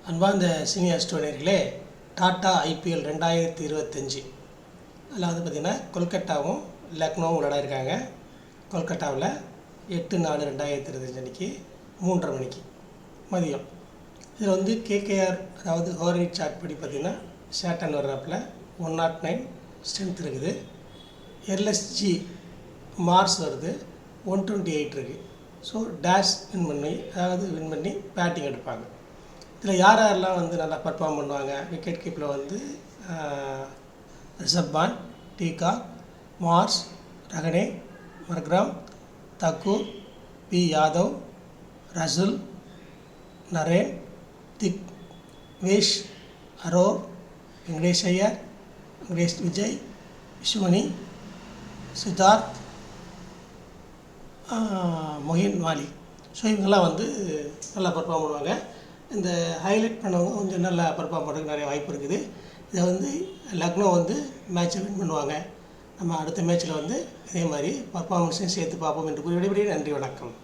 அன்பார்ந்த senior ஸ்டூடெண்ட்களே, tata IPL 2025 அதில் வந்து பார்த்திங்கன்னா கொல்கட்டாவும் லக்னோவும் விளையாடிருக்காங்க. கொல்கட்டாவில் 8/4/2025 அன்றைக்கி 3:30 மணிக்கு மதியம். இதில் வந்து கேகேஆர், அதாவது ஓவர்ஹெட் சார்ட் படி பார்த்திங்கன்னா சேட்டன் வர்றாப்பில் 109 ஸ்ட்ரென்த் இருக்குது. எல்எஸ்ஜி மார்ஸ் வருது 128 இருக்குது. ஸோ டேஷ் வின் பண்ணி பேட்டிங் எடுப்பாங்க. இதில் யார் யாரெல்லாம் வந்து நல்லா பர்ஃபார்ம் பண்ணுவாங்க? விக்கெட் கீப்பில் வந்து Rishabh Pant, de Kock, Marsh, Rahane, Markram, Thakur, P Yadav, Russell, Narine, Digvesh, Arora, Venkatesh Iyer, Venkatesh Vijay, Vishwamani, Siddharth, Mohin Mali. So இவங்கெல்லாம் வந்து நல்லா பர்ஃபார்ம் பண்ணுவாங்க. இந்த ஹைலைட் பண்ணவங்க கொஞ்சம் நல்லா பர்ஃபார்ம் பண்ணுறதுக்கு நிறைய வாய்ப்பு இருக்குது. இதை வந்து லக்னோ வந்து மேட்சை வின் பண்ணுவாங்க. நம்ம அடுத்த மேட்ச்சில் வந்து இதே மாதிரி பர்ஃபார்மன்ஸையும் சேர்த்து பார்ப்போம் என்று கூறி விடைபெறுகிறேன். நன்றி, வணக்கம்.